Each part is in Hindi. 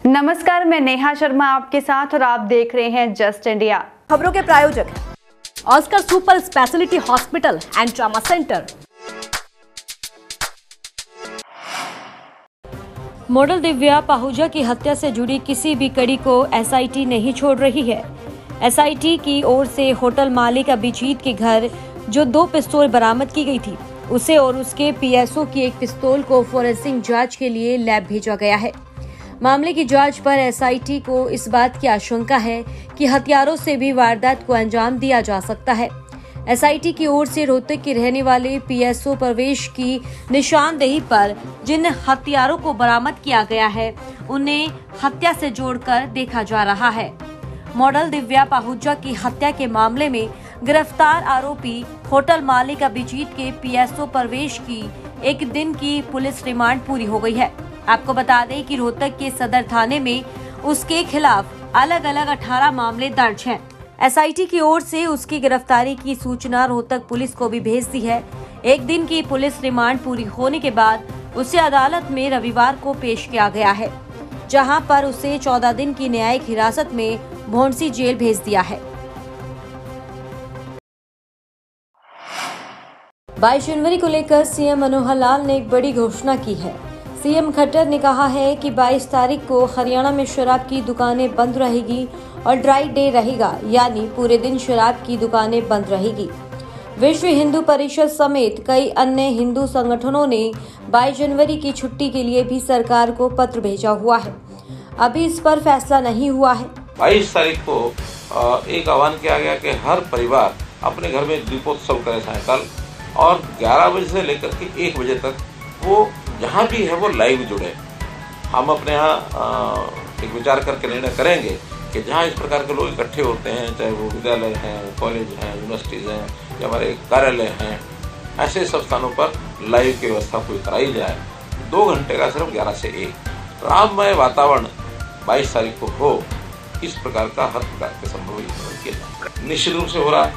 नमस्कार, मैं नेहा शर्मा आपके साथ और आप देख रहे हैं जस्ट इंडिया। खबरों के प्रायोजक हैं Oscar super speciality hospital and trauma centre. Model Divya Pahuja की हत्या से जुड़ी किसी भी कड़ी को एसआईटी नहीं छोड़ रही है। एसआईटी की ओर से होटल मालिक अभिजीत के घर जो 2 पिस्तौल बरामद की गई थी, उसे और उसके पीएसओ की एक पिस्तौल को फोरेंसिक जांच के लिए लैब भेजा गया है। मामले की जांच पर एसआईटी को इस बात की आशंका है कि हथियारों से भी वारदात को अंजाम दिया जा सकता है। एसआईटी की ओर से रोहतक के रहने वाले पीएसओ प्रवेश की निशानदेही पर जिन हथियारों को बरामद किया गया है, उन्हें हत्या से जोड़कर देखा जा रहा है। मॉडल दिव्या पाहुजा की हत्या के मामले में गिरफ्तार आरोपी होटल मालिक अभिजीत के पीएसओ प्रवेश की 1 दिन की पुलिस रिमांड पूरी हो गई है। आपको बता दें कि रोहतक के सदर थाने में उसके खिलाफ अलग अलग 18 मामले दर्ज हैं। एसआईटी की ओर से उसकी गिरफ्तारी की सूचना रोहतक पुलिस को भी भेज दी है। 1 दिन की पुलिस रिमांड पूरी होने के बाद उसे अदालत में रविवार को पेश किया गया है, जहां पर उसे 14 दिन की न्यायिक हिरासत में भौंसी जेल भेज दिया है। 22 जनवरी को लेकर सीएम मनोहर लाल ने एक बड़ी घोषणा की है। सीएम खट्टर ने कहा है कि 22 तारीख को हरियाणा में शराब की दुकानें बंद रहेगी और ड्राई डे रहेगा, यानी पूरे दिन शराब की दुकानें बंद रहेगी। विश्व हिंदू परिषद समेत कई अन्य हिंदू संगठनों ने 22 जनवरी की छुट्टी के लिए भी सरकार को पत्र भेजा हुआ है। अभी इस पर फैसला नहीं हुआ है। 22 तारीख को एक आह्वान किया गया कि हर परिवार अपने घर में दीपोत्सव करे सायंकाल, और 11 बजे से लेकर के 1 बजे तक वो जहाँ भी है वो लाइव जुड़े। हम अपने यहाँ एक विचार करके निर्णय करेंगे कि जहाँ इस प्रकार के लोग इकट्ठे होते हैं, चाहे वो विद्यालय हैं, कॉलेज हैं, यूनिवर्सिटीज़ हैं या हमारे कार्यालय हैं, ऐसे सब स्थानों पर लाइव की व्यवस्था कोई कराई जाए। 2 घंटे का सिर्फ 11 से 1 राममय वातावरण 22 तारीख को हो, इस प्रकार का हर प्रकार के संभव किया जाए। निश्चित रूप से हो रहा है,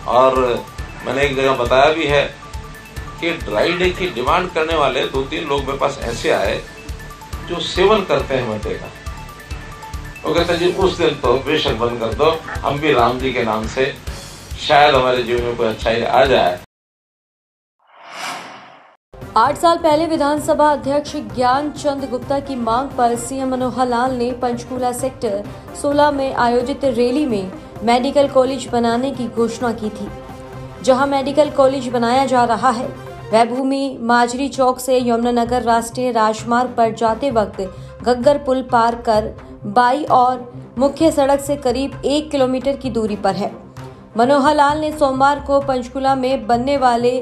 और मैंने एक जगह बताया भी है कि ड्राई डे की डिमांड करने वाले 2-3 लोग मेरे पास ऐसे आए जो सेवन करते हैं मटे का। वो कहते हैं जी उस दिन तो बेशक बंद कर दो, हम भी राम जी के नाम से शायद हमारे जीवन में कोई अच्छाई आ जाए। 8 साल पहले विधानसभा अध्यक्ष ज्ञान चंद गुप्ता की मांग पर सीएम मनोहर लाल ने पंचकूला सेक्टर 16 में आयोजित रैली में मेडिकल कॉलेज बनाने की घोषणा की थी। जहां मेडिकल कॉलेज बनाया जा रहा है, वह भूमि माजरी चौक से यमुनानगर राष्ट्रीय राजमार्ग पर जाते वक्त घग्गर पुल पार कर बाई और मुख्य सड़क से करीब 1 किलोमीटर की दूरी पर है। मनोहर लाल ने सोमवार को पंचकुला में बनने वाले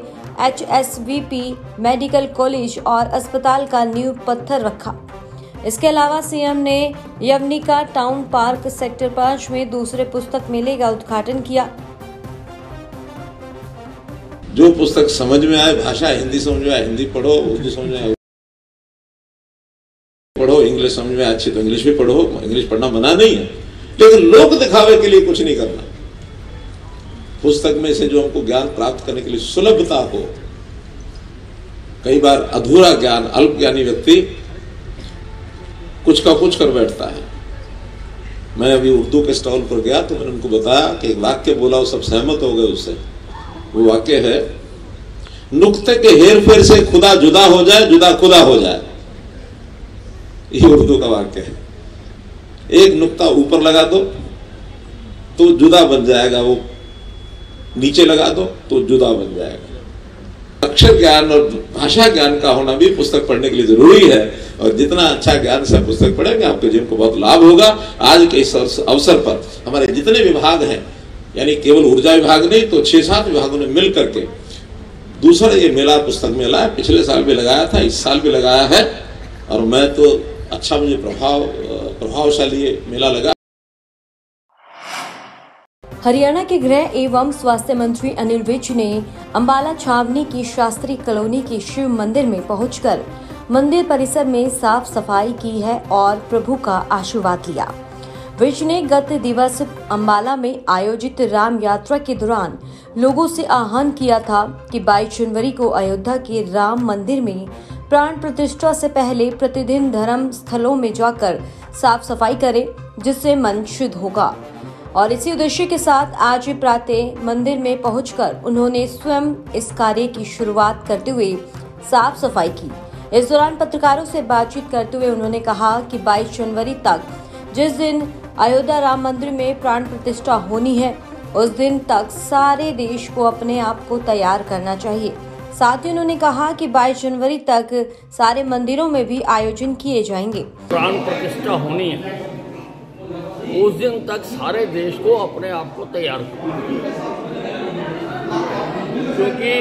HSVP मेडिकल कॉलेज और अस्पताल का नींव पत्थर रखा। इसके अलावा सीएम ने यवनिका टाउन पार्क सेक्टर 5 में दूसरे पुस्तक मेले का उद्घाटन किया। जो पुस्तक समझ में आए, भाषा हिंदी समझ में आए हिंदी पढ़ो, उर्दू समझ में आए पढ़ो, इंग्लिश समझ में अच्छी तो इंग्लिश भी पढ़ो। इंग्लिश पढ़ना मना नहीं है, लेकिन लोक दिखावे के लिए कुछ नहीं करना। पुस्तक में से जो हमको ज्ञान प्राप्त करने के लिए सुलभता हो, कई बार अधूरा ज्ञान अल्प ज्ञानी व्यक्ति कुछ का कुछ कर बैठता है। मैं अभी उर्दू के स्टॉल पर गया तो मैंने उनको बताया कि एक वाक्य बोला, वो सब सहमत हो गए उससे। वो वाक्य है, नुक्ते के हेर फेर से खुदा जुदा हो जाए, जुदा खुदा हो जाए। ये उर्दू का वाक्य है। एक नुक्ता ऊपर लगा दो तो जुदा बन जाएगा, वो नीचे लगा दो तो जुदा बन जाएगा। अक्षर ज्ञान और भाषा ज्ञान का होना भी पुस्तक पढ़ने के लिए जरूरी है, और जितना अच्छा ज्ञान से पुस्तक पढ़ेंगे आपके जीवन को बहुत लाभ होगा। आज के इस अवसर पर हमारे जितने विभाग हैं, यानी केवल ऊर्जा विभाग नहीं तो 6-7 विभागों ने मिल करके दूसरा ये मेला पुस्तक मेला है। पिछले साल भी लगाया था, इस साल भी लगाया है, और मैं तो अच्छा मुझे प्रभावशाली ये मेला लगा। हरियाणा के गृह एवं स्वास्थ्य मंत्री अनिल विज ने अंबाला छावनी की शास्त्री कॉलोनी के शिव मंदिर में पहुंचकर मंदिर परिसर में साफ सफाई की है और प्रभु का आशीर्वाद लिया। विज ने गत दिवस अंबाला में आयोजित राम यात्रा के दौरान लोगों से आह्वान किया था कि 22 जनवरी को अयोध्या के राम मंदिर में प्राण प्रतिष्ठा से पहले प्रतिदिन धर्म स्थलों में जाकर साफ सफाई करें, जिससे मन शुद्ध होगा। और इसी उद्देश्य के साथ आज प्रातः मंदिर में पहुंचकर उन्होंने स्वयं इस कार्य की शुरुआत करते हुए साफ सफाई की। इस दौरान पत्रकारों से बातचीत करते हुए उन्होंने कहा कि 22 जनवरी तक, जिस दिन अयोध्या राम मंदिर में प्राण प्रतिष्ठा होनी है, उस दिन तक सारे देश को अपने आप को तैयार करना चाहिए। साथ ही उन्होंने कहा कि 22 जनवरी तक सारे मंदिरों में भी आयोजन किए जाएंगे। प्राण प्रतिष्ठा होनी है, उस दिन तक सारे देश को अपने आप को तैयार करना, क्योंकि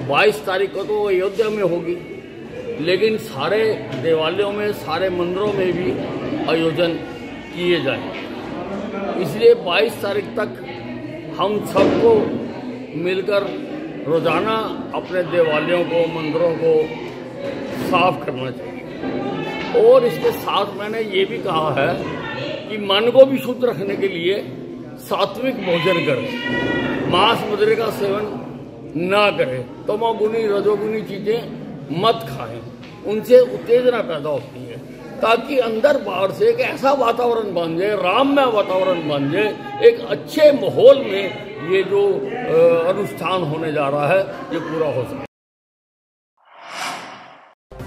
22 तारीख को तो अयोध्या में होगी, लेकिन सारे देवालयों में, सारे मंदिरों में भी आयोजन किए जाएंगे। इसलिए 22 तारीख तक हम सबको मिलकर रोजाना अपने देवालयों को, मंदिरों को साफ करना चाहिए। और इसके साथ मैंने ये भी कहा है कि मन को भी शुद्ध रखने के लिए सात्विक भोजन करें, मांस मदिरे का सेवन ना करें, तमोगुनी रजोगुनी चीजें मत खाएं, उनसे उत्तेजना पैदा होती है, ताकि अंदर बाहर से एक ऐसा वातावरण बन जाए, राममय वातावरण बन जाए, एक अच्छे माहौल में ये जो अनुष्ठान होने जा रहा है ये पूरा हो सके।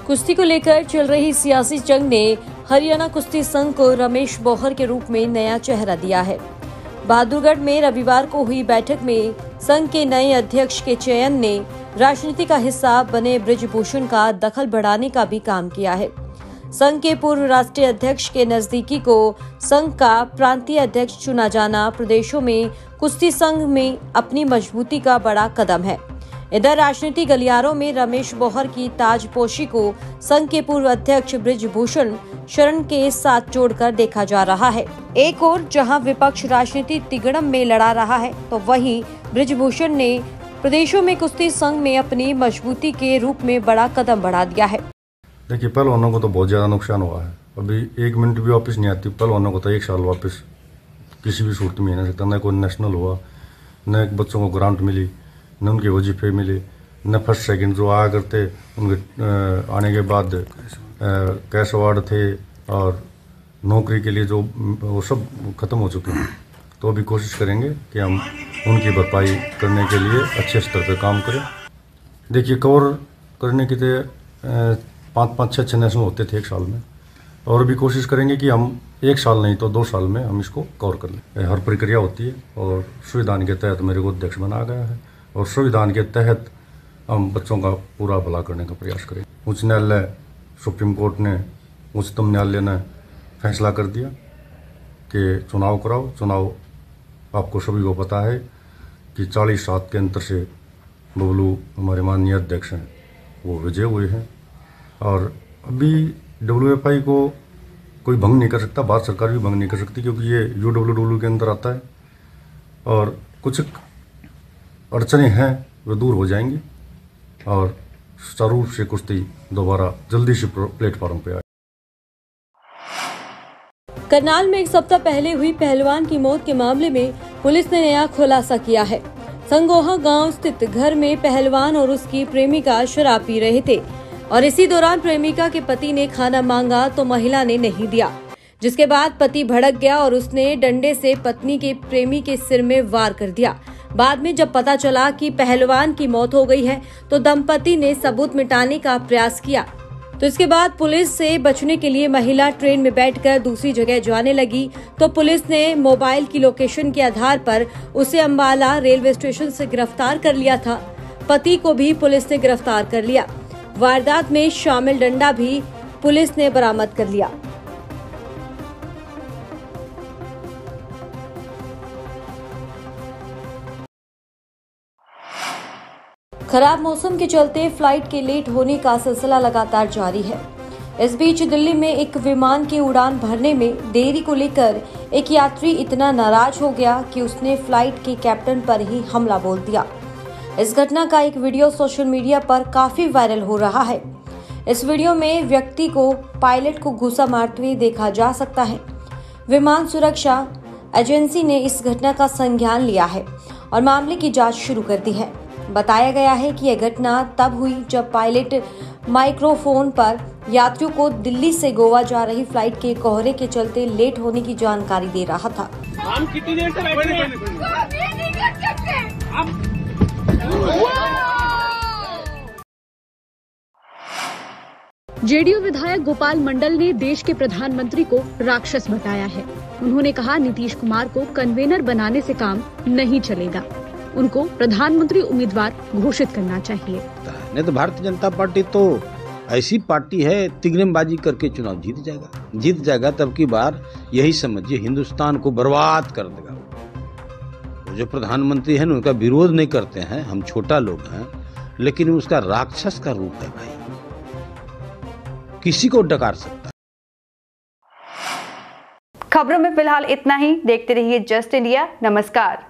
कुश्ती को लेकर चल रही सियासी जंग ने हरियाणा कुश्ती संघ को रमेश बोहर के रूप में नया चेहरा दिया है। बहादुरगढ़ में रविवार को हुई बैठक में संघ के नए अध्यक्ष के चयन ने राजनीति का हिस्सा बने बृजभूषण का दखल बढ़ाने का भी काम किया है। संघ के पूर्व राष्ट्रीय अध्यक्ष के नजदीकी को संघ का प्रांतीय अध्यक्ष चुना जाना प्रदेशों में कुश्ती संघ में अपनी मजबूती का बड़ा कदम है। इधर राजनीति गलियारों में रमेश बोहर की ताजपोशी को संघ के पूर्व अध्यक्ष बृजभूषण शरण के साथ जोड़कर देखा जा रहा है। एक ओर जहां विपक्ष राजनीति तिगड़म में लड़ा रहा है, तो वहीं बृजभूषण ने प्रदेशों में कुश्ती संघ में अपनी मजबूती के रूप में बड़ा कदम बढ़ा दिया है। देखिए, पहलवानों को तो बहुत ज्यादा नुकसान हुआ है। अभी 1 मिनट भी वापस नहीं आती। पहलवानों को तो 1 साल वापस किसी भी सूरत में नहीं सकता। न कोई नेशनल हुआ, न बच्चों को ग्रांट मिली, न उनके वजीफे मिले, न फर्स्ट सेकंड जो आया करते उनके आने के बाद कैश अवार्ड थे और नौकरी के लिए जो वो सब खत्म हो चुके हैं। तो अभी कोशिश करेंगे कि हम उनकी भरपाई करने के लिए अच्छे स्तर पर काम करें। देखिए, कवर करने के लिए 5-5, 6 नेशनल होते थे 1 साल में, और भी कोशिश करेंगे कि हम 1 साल नहीं तो 2 साल में हम इसको कवर कर लें। हर प्रक्रिया होती है और संविधान के तहत मेरे को अध्यक्ष बनाया गया है और संविधान के तहत हम बच्चों का पूरा भला करने का प्रयास करें। उच्च न्यायालय, सुप्रीम कोर्ट ने, उच्चतम न्यायालय ने फैसला कर दिया कि चुनाव कराओ। चुनाव आपको सभी को पता है कि 40-7 के अंतर से बबलू हमारे माननीय अध्यक्ष हैं, वो विजय हुए हैं। और अभी WFI को कोई भंग नहीं कर सकता, भारत सरकार भी भंग नहीं कर सकती, क्योंकि ये UWW के अंदर आता है और कुछ अड़चने हैं वो दूर हो जाएंगी और सुचारू रूप से कुश्ती दोबारा जल्दी से प्लेटफॉर्म पे आए। करनाल में 1 सप्ताह पहले हुई पहलवान की मौत के मामले में पुलिस ने नया खुलासा किया है। संगोहा गांव स्थित घर में पहलवान और उसकी प्रेमिका शराब पी रहे थे और इसी दौरान प्रेमिका के पति ने खाना मांगा तो महिला ने नहीं दिया, जिसके बाद पति भड़क गया और उसने डंडे से पत्नी के प्रेमी के सिर में वार कर दिया। बाद में जब पता चला कि पहलवान की मौत हो गई है तो दंपति ने सबूत मिटाने का प्रयास किया। तो इसके बाद पुलिस से बचने के लिए महिला ट्रेन में बैठकर दूसरी जगह जाने लगी, तो पुलिस ने मोबाइल की लोकेशन के आधार पर उसे अंबाला रेलवे स्टेशन से गिरफ्तार कर लिया था। पति को भी पुलिस ने गिरफ्तार कर लिया। वारदात में शामिल डंडा भी पुलिस ने बरामद कर लिया। खराब मौसम के चलते फ्लाइट के लेट होने का सिलसिला लगातार जारी है। इस बीच दिल्ली में एक विमान की उड़ान भरने में देरी को लेकर एक यात्री इतना नाराज हो गया कि उसने फ्लाइट के कैप्टन पर ही हमला बोल दिया। इस घटना का एक वीडियो सोशल मीडिया पर काफी वायरल हो रहा है। इस वीडियो में व्यक्ति को पायलट को घूंसा मारते हुए देखा जा सकता है। विमान सुरक्षा एजेंसी ने इस घटना का संज्ञान लिया है और मामले की जांच शुरू कर दी है। बताया गया है कि यह घटना तब हुई जब पायलट माइक्रोफोन पर यात्रियों को दिल्ली से गोवा जा रही फ्लाइट के कोहरे के चलते लेट होने की जानकारी दे रहा था। हम कितनी देर से बैठे हैं? जेडीयू विधायक गोपाल मंडल ने देश के प्रधानमंत्री को राक्षस बताया है। उन्होंने कहा नीतीश कुमार को कन्वेनर बनाने से काम नहीं चलेगा, उनको प्रधानमंत्री उम्मीदवार घोषित करना चाहिए। नहीं तो भारतीय जनता पार्टी तो ऐसी पार्टी है, तिगनेबाजी करके चुनाव जीत जाएगा। तब की बार यही समझिए हिंदुस्तान को बर्बाद कर देगा। वो जो प्रधानमंत्री है उनका विरोध नहीं करते हैं, हम छोटा लोग हैं, लेकिन उसका राक्षस का रूप है भाई, किसी को डकार सकता है। खबरों में फिलहाल इतना ही। देखते रहिए जस्ट इंडिया। नमस्कार।